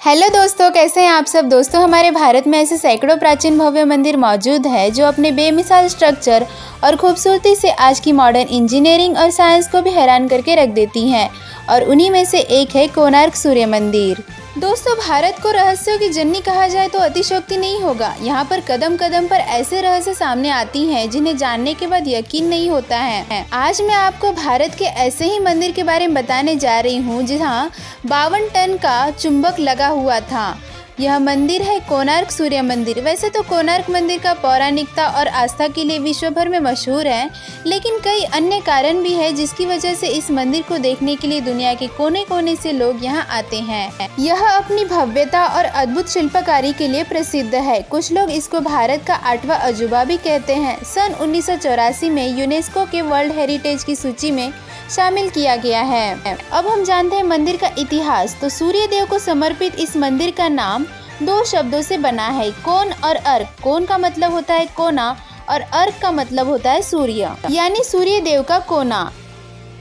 Hello दोस्तों, कैसे हैं आप सब। दोस्तों, हमारे भारत में ऐसे सैकड़ों प्राचीन भव्य मंदिर मौजूद है जो अपने बेमिसाल स्ट्रक्चर और खूबसूरती से आज की मॉडर्न इंजीनियरिंग और साइंस को भी हैरान करके रख देती हैं। और उन्हीं में से एक है कोणार्क सूर्य मंदिर। दोस्तों, भारत को रहस्यों की जननी कहा जाए तो अतिशयोक्ति नहीं होगा। यहाँ पर कदम कदम पर ऐसे रहस्य सामने आती हैं जिन्हें जानने के बाद यकीन नहीं होता है। आज मैं आपको भारत के ऐसे ही मंदिर के बारे में बताने जा रही हूँ जहाँ 52 टन का चुंबक लगा हुआ था। यह मंदिर है कोणार्क सूर्य मंदिर। वैसे तो कोणार्क मंदिर का पौराणिकता और आस्था के लिए विश्व भर में मशहूर है, लेकिन कई अन्य कारण भी है जिसकी वजह से इस मंदिर को देखने के लिए दुनिया के कोने कोने से लोग यहाँ आते हैं। यह अपनी भव्यता और अद्भुत शिल्पकारी के लिए प्रसिद्ध है। कुछ लोग इसको भारत का 8वां अजूबा भी कहते हैं। सन 1984 में यूनेस्को के वर्ल्ड हेरिटेज की सूची में शामिल किया गया है। अब हम जानते हैं मंदिर का इतिहास। तो सूर्य देव को समर्पित इस मंदिर का नाम 2 शब्दों से बना है, कोण और अर्क। कोण का मतलब होता है कोना और अर्क का मतलब होता है सूर्य, यानी सूर्य देव का कोना।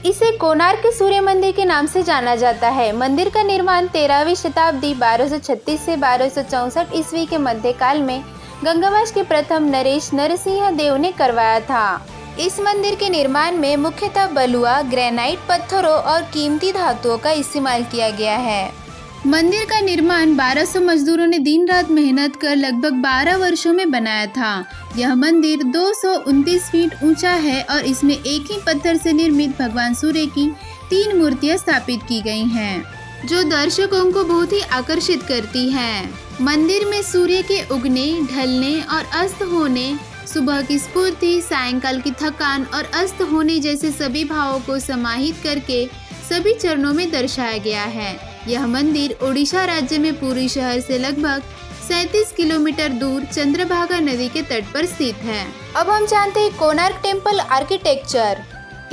इसे कोणार्क के सूर्य मंदिर के नाम से जाना जाता है। मंदिर का निर्माण 13वीं शताब्दी 1236 से 1264 ईस्वी के मध्यकाल में गंगावंश के प्रथम नरेश नरसिंह देव ने करवाया था। इस मंदिर के निर्माण में मुख्यतः बलुआ, ग्रेनाइट पत्थरों और कीमती धातुओं का इस्तेमाल किया गया है। मंदिर का निर्माण 1200 मजदूरों ने दिन रात मेहनत कर लगभग 12 वर्षों में बनाया था। यह मंदिर 229 फीट ऊंचा है और इसमें एक ही पत्थर से निर्मित भगवान सूर्य की 3 मूर्तियां स्थापित की गई हैं, जो दर्शकों को बहुत ही आकर्षित करती हैं। मंदिर में सूर्य के उगने, ढलने और अस्त होने, सुबह की स्फूर्ति, सायंकाल की थकान और अस्त होने जैसे सभी भावों को समाहित करके सभी चरणों में दर्शाया गया है। यह मंदिर ओडिशा राज्य में पुरी शहर से लगभग 37 किलोमीटर दूर चंद्रभागा नदी के तट पर स्थित है। अब हम जानते हैं कोणार्क टेम्पल आर्किटेक्चर।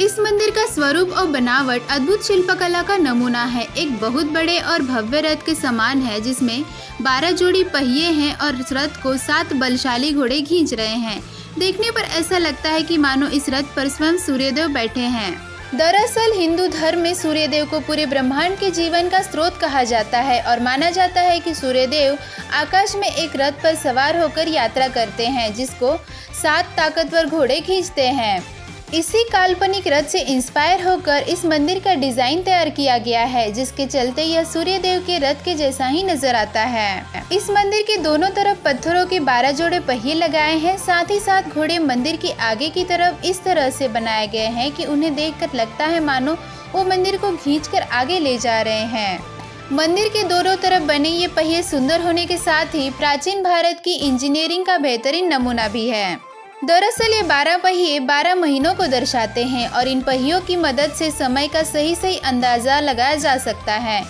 इस मंदिर का स्वरूप और बनावट अद्भुत शिल्पकला का नमूना है। एक बहुत बड़े और भव्य रथ के समान है जिसमें 12 जोड़ी पहिए हैं और रथ को 7 बलशाली घोड़े खींच रहे हैं। देखने पर ऐसा लगता है कि मानो इस रथ पर स्वयं सूर्यदेव बैठे हैं। दरअसल हिंदू धर्म में सूर्यदेव को पूरे ब्रह्मांड के जीवन का स्रोत कहा जाता है और माना जाता है कि सूर्यदेव आकाश में एक रथ पर सवार होकर यात्रा करते हैं जिसको 7 ताकतवर घोड़े खींचते हैं। इसी काल्पनिक रथ से इंस्पायर होकर इस मंदिर का डिजाइन तैयार किया गया है, जिसके चलते यह सूर्यदेव के रथ के जैसा ही नजर आता है। इस मंदिर के दोनों तरफ पत्थरों के 12 जोड़े पहिए लगाए हैं। साथ ही साथ घोड़े मंदिर के आगे की तरफ इस तरह से बनाए गए हैं कि उन्हें देखकर लगता है मानो वो मंदिर को खींचकर आगे ले जा रहे हैं। मंदिर के दोनों तरफ बने ये पहिए सुंदर होने के साथ ही प्राचीन भारत की इंजीनियरिंग का बेहतरीन नमूना भी है। दरअसल ये 12 पहिए 12 महीनों को दर्शाते हैं और इन पहियों की मदद से समय का सही अंदाजा लगाया जा सकता है।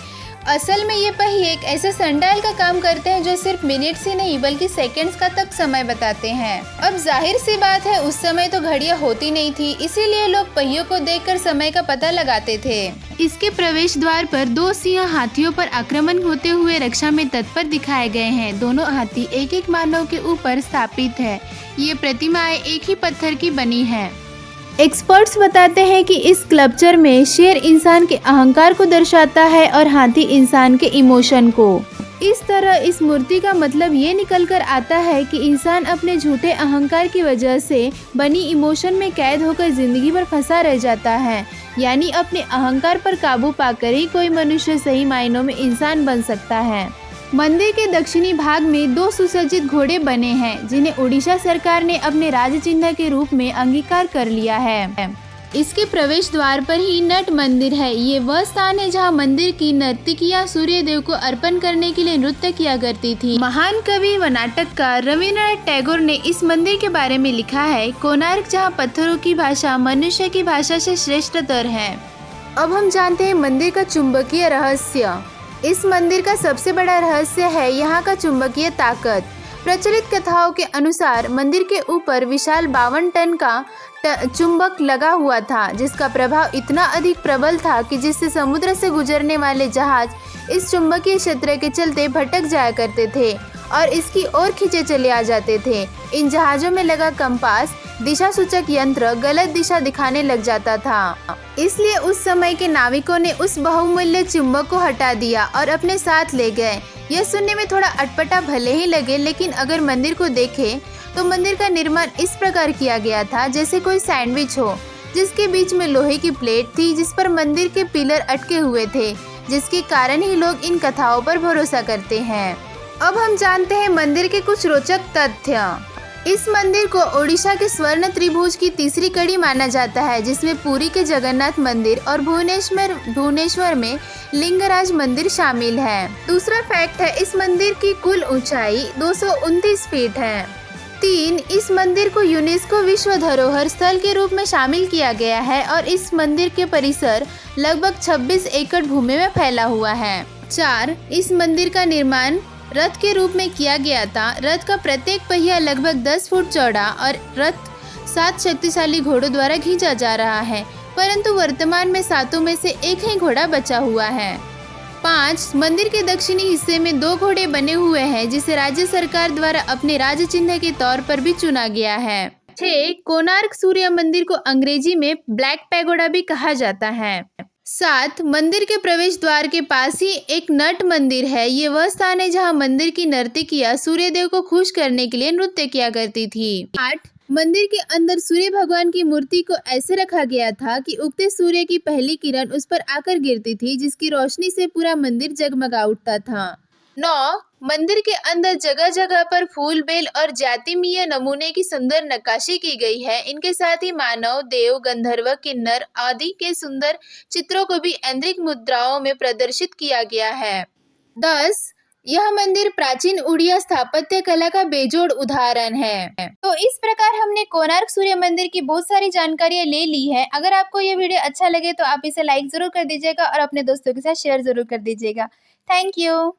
असल में ये पहिए एक ऐसे सनडायल का काम करते हैं जो सिर्फ मिनट्स ही नहीं बल्कि सेकंड्स का तक समय बताते हैं। अब जाहिर सी बात है, उस समय तो घड़ियां होती नहीं थी, इसीलिए लोग पहियों को देखकर समय का पता लगाते थे। इसके प्रवेश द्वार पर 2 सिंह हाथियों पर आक्रमण होते हुए रक्षा में तत्पर दिखाए गए हैं। दोनों हाथी एक एक मानव के ऊपर स्थापित है। ये प्रतिमाएं एक ही पत्थर की बनी है। एक्सपर्ट्स बताते हैं कि इस स्कल्पचर में शेर इंसान के अहंकार को दर्शाता है और हाथी इंसान के इमोशन को। इस तरह इस मूर्ति का मतलब ये निकल कर आता है कि इंसान अपने झूठे अहंकार की वजह से बनी इमोशन में कैद होकर जिंदगी भर फंसा रह जाता है, यानी अपने अहंकार पर काबू पाकर ही कोई मनुष्य सही मायनों में इंसान बन सकता है। मंदिर के दक्षिणी भाग में 2 सुसज्जित घोड़े बने हैं जिन्हें ओडिशा सरकार ने अपने राज चिन्ह के रूप में अंगीकार कर लिया है। इसके प्रवेश द्वार पर ही नट मंदिर है। ये वह स्थान है जहां मंदिर की नर्तकियां सूर्यदेव को अर्पण करने के लिए नृत्य किया करती थी। महान कवि व नाटककार रविन्द्रनाथ टैगोर ने इस मंदिर के बारे में लिखा है, कोणार्क जहां पत्थरों की भाषा मनुष्य की भाषा से श्रेष्ठतर है। अब हम जानते हैं मंदिर का चुंबकीय रहस्य। इस मंदिर का सबसे बड़ा रहस्य है यहाँ का चुंबकीय ताकत। प्रचलित कथाओं के अनुसार मंदिर के ऊपर विशाल 52 टन का चुंबक लगा हुआ था, जिसका प्रभाव इतना अधिक प्रबल था कि जिससे समुद्र से गुजरने वाले जहाज इस चुंबकीय क्षेत्र के चलते भटक जाया करते थे और इसकी ओर खींचे चले आ जाते थे। इन जहाज़ों में लगा कंपास दिशा सूचक यंत्र गलत दिशा दिखाने लग जाता था, इसलिए उस समय के नाविकों ने उस बहुमूल्य चुंबक को हटा दिया और अपने साथ ले गए। यह सुनने में थोड़ा अटपटा भले ही लगे, लेकिन अगर मंदिर को देखें तो मंदिर का निर्माण इस प्रकार किया गया था जैसे कोई सैंडविच हो, जिसके बीच में लोहे की प्लेट थी जिस पर मंदिर के पिलर अटके हुए थे, जिसके कारण ही लोग इन कथाओं पर भरोसा करते हैं। अब हम जानते हैं मंदिर के कुछ रोचक तथ्य। इस मंदिर को ओडिशा के स्वर्ण त्रिभुज की तीसरी कड़ी माना जाता है, जिसमें पुरी के जगन्नाथ मंदिर और भुवनेश्वर में लिंगराज मंदिर शामिल है। दूसरा फैक्ट है, इस मंदिर की कुल ऊंचाई 229 फीट है। 3. इस मंदिर को यूनेस्को विश्व धरोहर स्थल के रूप में शामिल किया गया है और इस मंदिर के परिसर लगभग 26 एकड़ भूमि में फैला हुआ है। 4. इस मंदिर का निर्माण रथ के रूप में किया गया था। रथ का प्रत्येक पहिया लगभग 10 फुट चौड़ा और रथ 7 शक्तिशाली घोड़ों द्वारा खींचा जा रहा है, परंतु वर्तमान में 7 में से एक ही घोड़ा बचा हुआ है। 5. मंदिर के दक्षिणी हिस्से में 2 घोड़े बने हुए हैं, जिसे राज्य सरकार द्वारा अपने राज्य चिन्ह के तौर पर भी चुना गया है। 6. कोणार्क सूर्य मंदिर को अंग्रेजी में ब्लैक पैगोडा भी कहा जाता है। 7. मंदिर के प्रवेश द्वार के पास ही एक नट मंदिर है। ये वह स्थान है जहाँ मंदिर की नर्तकियां सूर्यदेव को खुश करने के लिए नृत्य किया करती थी। 8. मंदिर के अंदर सूर्य भगवान की मूर्ति को ऐसे रखा गया था कि उगते सूर्य की पहली किरण उस पर आकर गिरती थी, जिसकी रोशनी से पूरा मंदिर जगमगा उठता था। 9. मंदिर के अंदर जगह जगह पर फूल, बेल और जातिमीय नमूने की सुंदर नक्काशी की गई है। इनके साथ ही मानव, देव, गंधर्व, किन्नर आदि के सुंदर चित्रों को भी ऐन्द्रिक मुद्राओं में प्रदर्शित किया गया है। 10. यह मंदिर प्राचीन उड़िया स्थापत्य कला का बेजोड़ उदाहरण है। तो इस प्रकार हमने कोणार्क सूर्य मंदिर की बहुत सारी जानकारियां ले ली है। अगर आपको ये वीडियो अच्छा लगे तो आप इसे लाइक जरूर कर दीजिएगा और अपने दोस्तों के साथ शेयर जरूर कर दीजिएगा। Thank you.